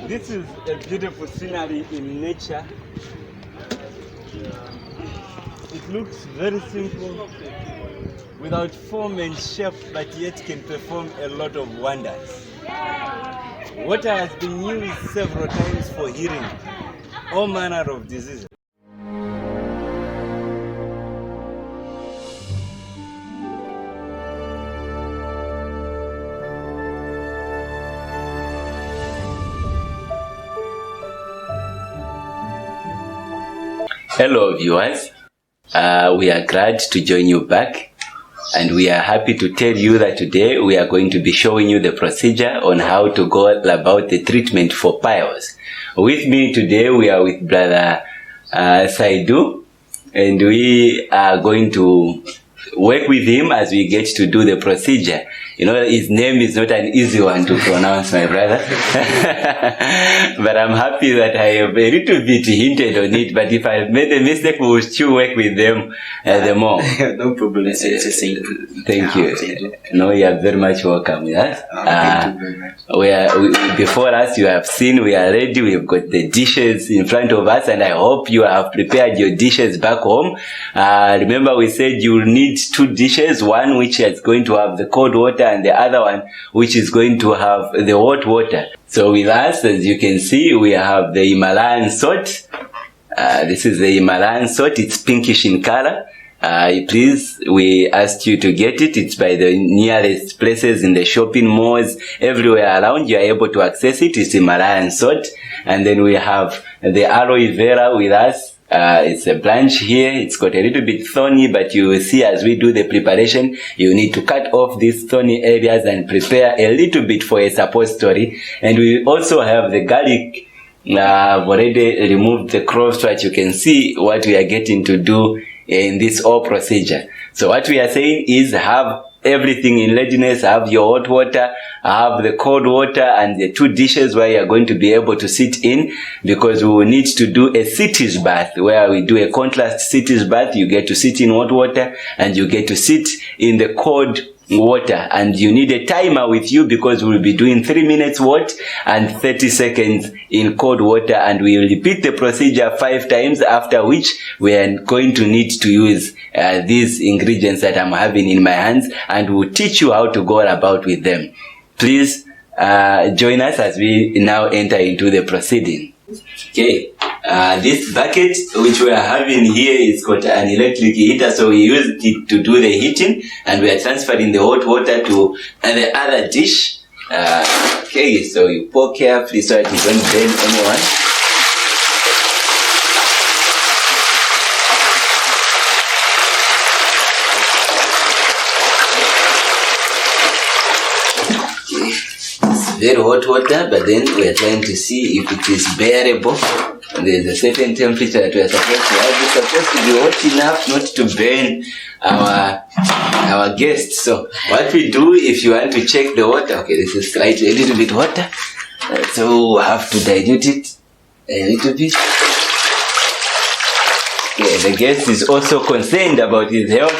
This is a beautiful scenery in nature. It looks very simple, without form and shape, but yet can perform a lot of wonders. Water has been used several times for healing all manner of diseases. Hello viewers, we are glad to join you back, and we are happy to tell you that today we are going to be showing you the procedure on how to go about the treatment for piles. With me today we are with brother Saidu, and we are going to work with him as we get to do the procedure. You know, his name is not an easy one to pronounce, my brother. But I'm happy that I have a little bit hinted on it. But if I've made a mistake, we will still work with them the more. No problem. Thank you. No, you are very much welcome with us. Thank you very much. Before us, you have seen we are ready. We've got the dishes in front of us, and I hope you have prepared your dishes back home. Remember, we said you will need 2 dishes, one which is going to have the cold water and the other one which is going to have the hot water. So with us, as you can see, we have the Himalayan salt. This is the Himalayan salt. It's pinkish in color. Please, we asked you to get it. It's by the nearest places in the shopping malls, everywhere around. You are able to access it. It's Himalayan salt. And then we have the aloe vera with us. It's a branch here. It's got a little bit thorny, but you will see as we do the preparation, you need to cut off these thorny areas and prepare a little bit for a suppository. And we also have the garlic. I've already removed the cloves so that you can see what we are getting to do in this whole procedure. So what we are saying is have everything in readiness, have your hot water, have the cold water, and the 2 dishes where you are going to be able to sit in, because we will need to do a cities bath where we do a contrast cities bath. You get to sit in hot water and you get to sit in the cold water, and you need a timer with you because we'll be doing 3 minutes hot and 30 seconds in cold water, and we will repeat the procedure 5 times, after which we are going to need to use these ingredients that I'm having in my hands, and we'll teach you how to go about with them. Please join us as we now enter into the proceeding. Okay, this bucket which we are having here is got an electric heater, so we use it to do the heating, and we are transferring the hot water to the other dish. Okay, so you pour carefully so that you don't burn anyone. Very hot water, but then we are trying to see if it is bearable. There's a certain temperature that we are supposed to have. It's supposed to be hot enough not to burn our guests. So what we do, if you want to check the water, okay, this is slightly a little bit hotter, so we have to dilute it a little bit. Yeah, the guest is also concerned about his health.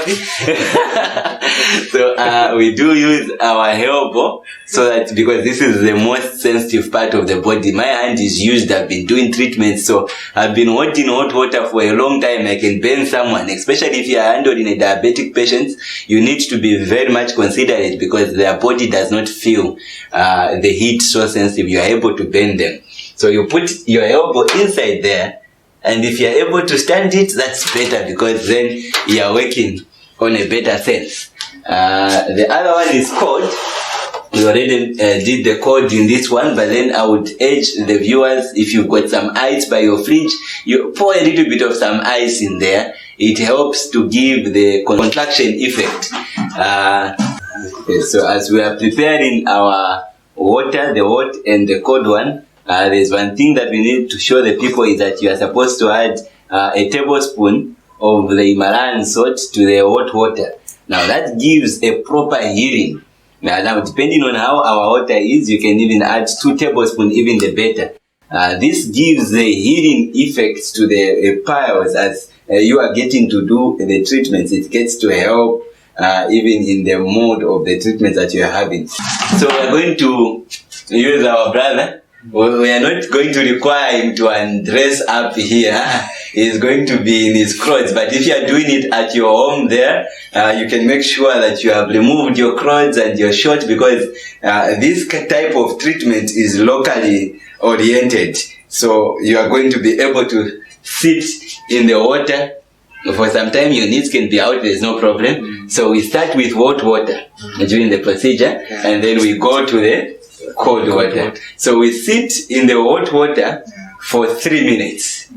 So we do use our elbow, so that because this is the most sensitive part of the body. My hand is used. I've been doing treatment, so I've been holding hot water for a long time. I can burn someone, especially if you are handling a diabetic patient. You need to be very much considerate because their body does not feel the heat so sensitive. You are able to burn them. So you put your elbow inside there, and if you are able to stand it, that's better, because then you are working on a better sense. The other one is cold. We already did the cold in this one, but then I would urge the viewers, if you've got some ice by your fridge, you pour a little bit of some ice in there. It helps to give the contraction effect. So as we are preparing our water, the hot and the cold one, there's one thing that we need to show the people is that you are supposed to add a tablespoon of the Himalayan salt to the hot water. Now that gives a proper healing. Now depending on how our water is, you can even add 2 tablespoons, even the better. This gives the healing effects to the piles as you are getting to do the treatments. It gets to help even in the mode of the treatment that you are having. So we are going to use our brother. We are not going to require him to undress up here. He's going to be in his clothes. But if you are doing it at your home there, you can make sure that you have removed your clothes and your shorts, because this type of treatment is locally oriented. So you are going to be able to sit in the water. For some time your needs can be out, there's no problem. So we start with hot water during the procedure, and then we go to the cold water. So we sit in the hot water for 3 minutes.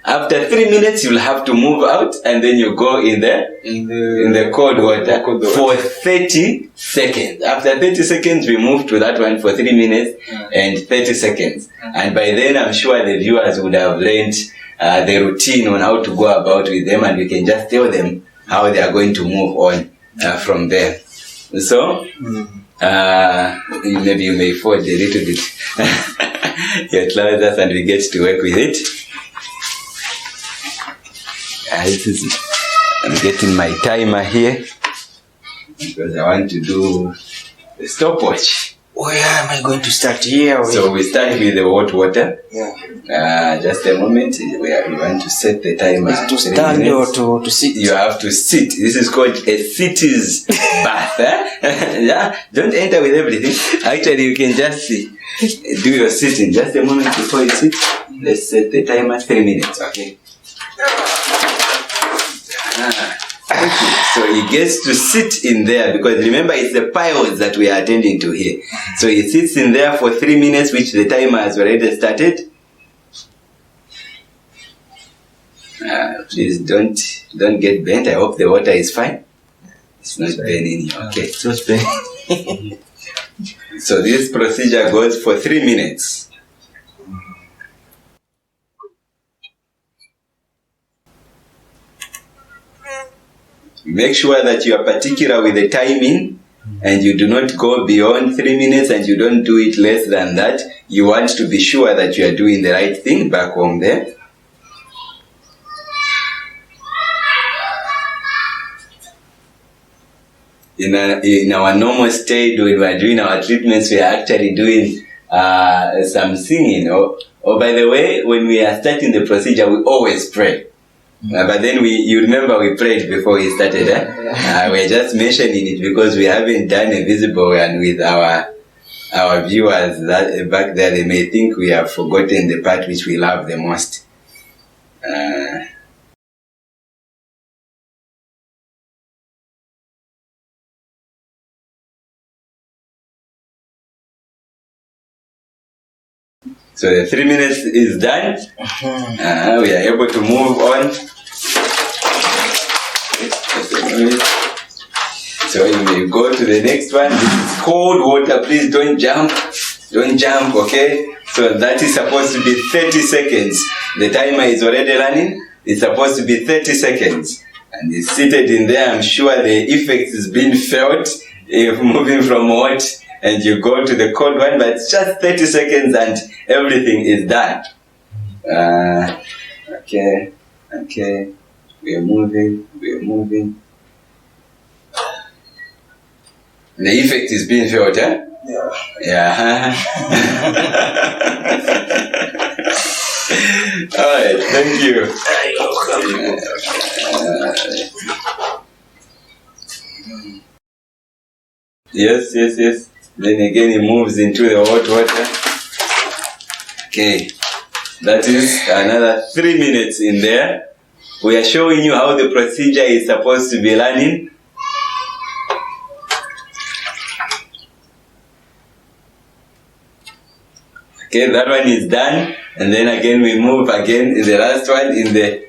After 3 minutes, you'll have to move out, and then you go in the cold water for 30 seconds. After 30 seconds, we move to that one for 3 minutes and 30 seconds. And by then, I'm sure the viewers would have learned the routine on how to go about with them, and we can just tell them how they are going to move on from there. So, maybe you may fold a little bit your trousers, and we get to work with it. I'm getting my timer here because I want to do the stopwatch. Where am I going to start here? So we start with the hot water. Yeah. Just a moment. We want to set the timer. Is to stand or to sit? You have to sit. This is called a sitter's bath. Yeah. Don't enter with everything. Actually, you can just do your sitting. Just a moment before you sit. Let's set the timer 3 minutes. Okay. So he gets to sit in there, because remember, it's the piles that we are attending to here. So he sits in there for 3 minutes, which the timer has already started. Please don't get bent. I hope the water is fine. It's not burning you. Okay. It's not burning. So this procedure goes for 3 minutes. Make sure that you are particular with the timing, and you do not go beyond 3 minutes, and you don't do it less than that. You want to be sure that you are doing the right thing back home there. In our normal state, when we are doing our treatments, we are actually doing some singing. Or by the way, when we are starting the procedure, we always pray. But then you remember we prayed before we started. We're just mentioning it because we haven't done a visible one with our viewers that back there. They may think we have forgotten the part which we love the most. So the 3 minutes is done. We are able to move on. So you may go to the next one. This is cold water. Please don't jump. Don't jump, okay? So that is supposed to be 30 seconds. The timer is already running. It's supposed to be 30 seconds. And it's seated in there. I'm sure the effect is being felt if moving from hot and you go to the cold one, but it's just 30 seconds and everything is done. Okay. We are moving. The effect is being felt, eh? Yeah. Alright, thank you. Yes. Then again he moves into the hot water. Okay. That is another 3 minutes in there. We are showing you how the procedure is supposed to be running. Okay, that one is done, and then again we move again in the last one in there,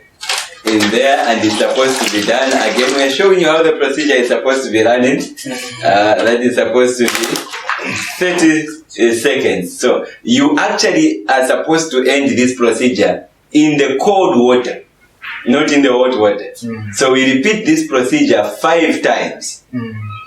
and it's supposed to be done again. We are showing you how the procedure is supposed to be running. That is supposed to be 30 seconds. So you actually are supposed to end this procedure in the cold water, not in the hot water. So we repeat this procedure 5 times.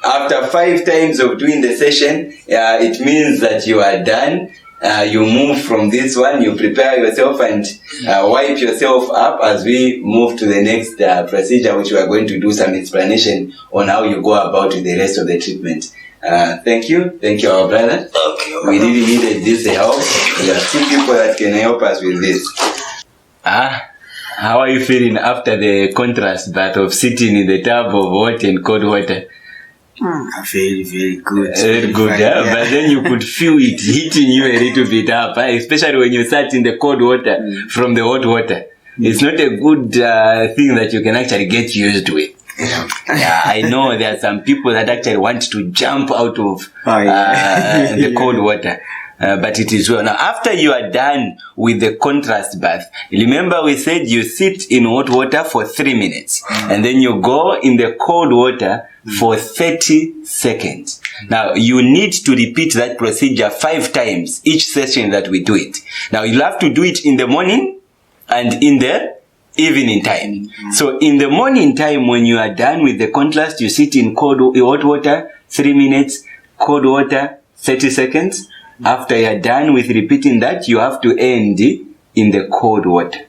After 5 times of doing the session, it means that you are done. you move from this one, you prepare yourself and wipe yourself up as we move to the next procedure, which we are going to do some explanation on how you go about with the rest of the treatment. Thank you, our brother. Okay. We really needed this help. There are 2 people that can help us with this. How are you feeling after the contrast bath of sitting in the tub of hot and cold water? Very, very good. Very good, yeah. But then you could feel it hitting you a little bit up, especially when you sat in the cold water from the hot water. It's not a good thing that you can actually get used to it. Yeah, I know there are some people that actually want to jump out of the cold water. But it is well. Now, after you are done with the contrast bath, remember we said you sit in hot water for 3 minutes and then you go in the cold water for 30 seconds. Now, you need to repeat that procedure 5 times each session that we do it. Now, you'll have to do it in the morning and in the evening time. So, in the morning time, when you are done with the contrast, you sit in hot water 3 minutes, cold water 30 seconds. After you're done with repeating that, you have to end in the cold water.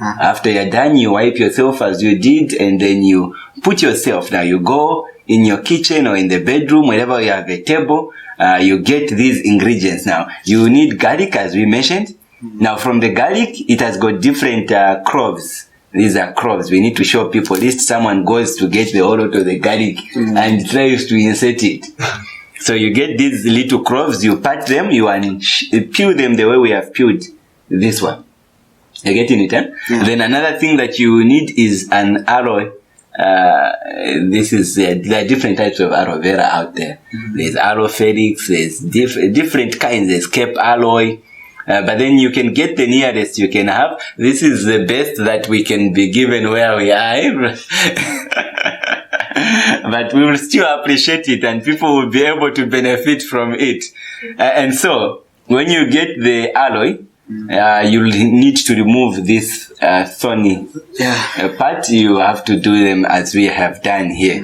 After you're done, you wipe yourself as you did, and then you put yourself. Now you go in your kitchen or in the bedroom, wherever you have a table, you get these ingredients. Now, you need garlic, as we mentioned. Now, from the garlic, it has got different cloves. These are cloves. We need to show people. At least someone goes to get the whole lot of the garlic and tries to insert it. So you get these little cloves, you pat them, you peel them the way we have peeled this one. You're getting it, huh? Yeah. Then another thing that you need is an aloe. There are different types of aloe vera out there. There's aloe felix, there's different kinds, there's Cape aloe. But then you can get the nearest you can have. This is the best that we can be given where we are. But we will still appreciate it and people will be able to benefit from it. And so, when you get the aloe, you'll need to remove this thorny part. You have to do them as we have done here.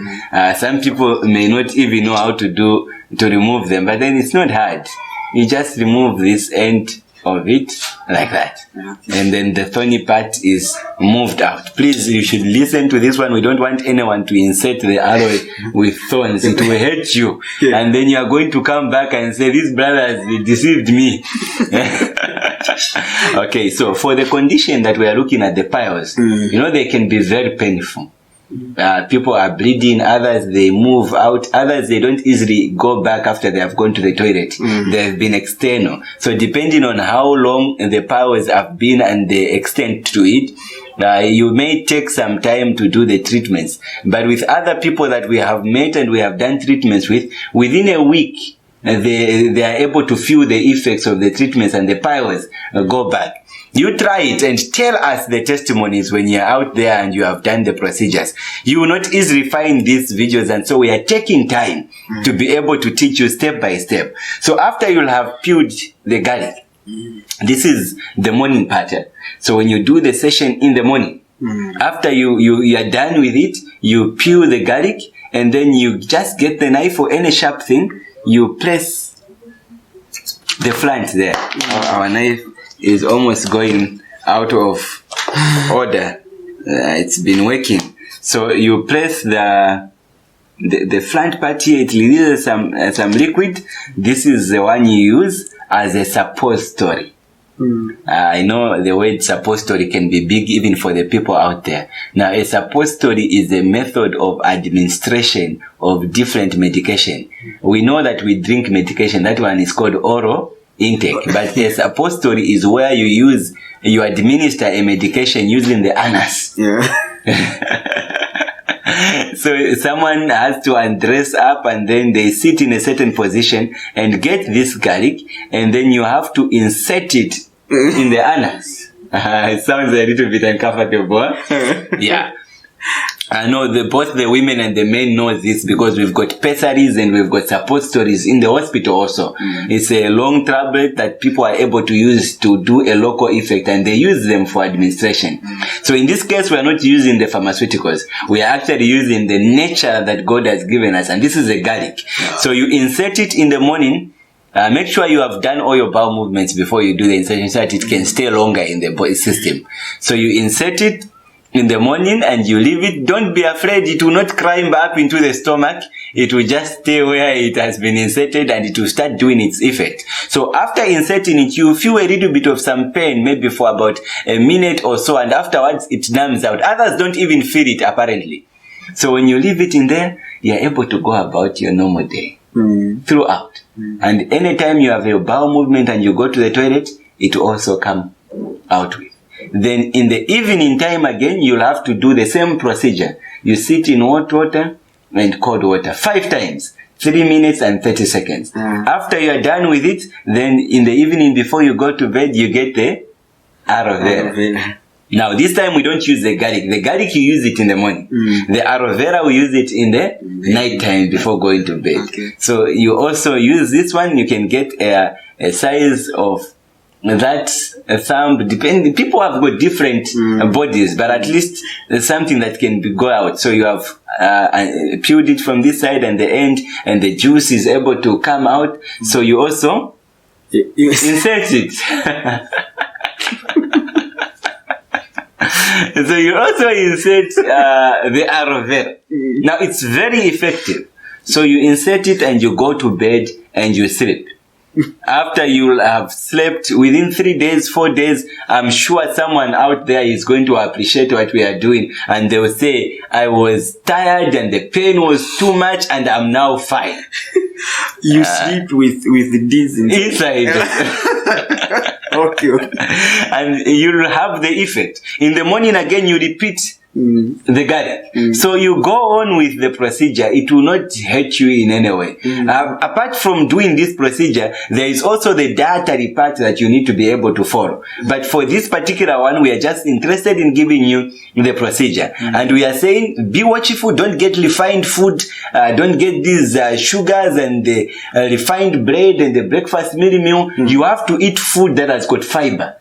Some people may not even know how to remove them, but then it's not hard. You just remove this end of it like that, and then the thorny part is moved out. Please, you should listen to this one. We don't want anyone to insert the aloe with thorns. It will hurt you, and then you are going to come back and say, these brothers, they deceived me. Okay, so for the condition that we are looking at, the piles, you know, they can be very painful. People are bleeding, others they move out, others they don't easily go back after they have gone to the toilet. They have been external. So depending on how long the powers have been and the extent to it, you may take some time to do the treatments. But with other people that we have met and we have done treatments with, within a week, they are able to feel the effects of the treatments and the powers go back. You try it and tell us the testimonies when you're out there and you have done the procedures. You will not easily find these videos, and so we are taking time to be able to teach you step by step. So after you'll have peeled the garlic, this is the morning pattern. So when you do the session in the morning, after you are done with it, you peel the garlic and then you just get the knife or any sharp thing, you press the flange there. Our knife is almost going out of order. It's been working. So you press the flange part here. It releases some liquid. This is the one you use as a suppository. I know the word suppository can be big even for the people out there. Now, a suppository is a method of administration of different medication. We know that we drink medication. That one is called oral intake. But a suppository is where you administer a medication using the anus. So someone has to undress up and then they sit in a certain position and get this garlic, and then you have to insert it in the anus. It sounds a little bit uncomfortable. Yeah. I know both the women and the men know this because we've got pessaries and we've got suppositories in the hospital also. It's a long tablet that people are able to use to do a local effect, and they use them for administration. So in this case, we are not using the pharmaceuticals. We are actually using the nature that God has given us, and this is a garlic. So you insert it in the morning, Make sure you have done all your bowel movements before you do the insertion so that it can stay longer in the body system. So you insert it in the morning and you leave it. Don't be afraid, it will not climb up into the stomach. It will just stay where it has been inserted and it will start doing its effect. So after inserting it, you feel a little bit of some pain, maybe for about a minute or so, and afterwards it numbs out. Others don't even feel it apparently. So when you leave it in there, you're able to go about your normal day throughout. And anytime you have a bowel movement and you go to the toilet, it will also come out with. Then in the evening time again, you'll have to do the same procedure. You sit in hot water and cold water 5 times, 3 minutes and 30 seconds. After you are done with it, then in the evening before you go to bed, you get the aloe vera. Now this time we don't use the garlic. The garlic you use it in the morning. The aloe vera we use it in the night time before going to bed. Okay. So you also use this one. You can get a size of that thumb. Depending, people have got different bodies, but at least there's something that can go out. So you have peeled it from this side and the end, and the juice is able to come out. So you also insert it. So you also insert the aloe vera. Now it's very effective. So you insert it and you go to bed and you sleep. After you have slept within 3 days, 4 days, I'm sure someone out there is going to appreciate what we are doing, and they will say, I was tired and the pain was too much and I'm now fine. You sleep with this Inside. Okay. And you'll have the effect. In the morning again, you repeat the garlic. So you go on with the procedure. It will not hurt you in any way. Apart from doing this procedure, there is also the dietary part that you need to be able to follow. But for this particular one, we are just interested in giving you the procedure. And we are saying, be watchful, don't get refined food, don't get these sugars and the refined bread and the breakfast meal. You have to eat food that has got fiber.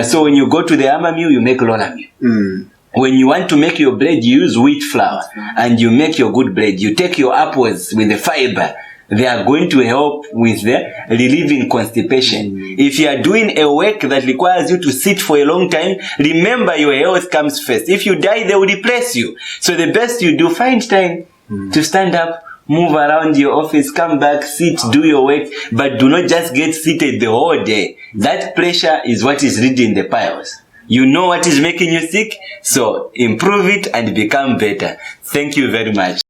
So when you go to the Ama meal, you make Lola meal. When you want to make your bread, you use wheat flour and you make your good bread. You take your apples with the fiber. They are going to help with the relieving constipation. If you are doing a work that requires you to sit for a long time, remember your health comes first. If you die, they will replace you. So the best you do, find time to stand up, move around your office, come back, sit, do your work, but do not just get seated the whole day. That pressure is what is reading the piles. You know what is making you sick, so improve it and become better. Thank you very much.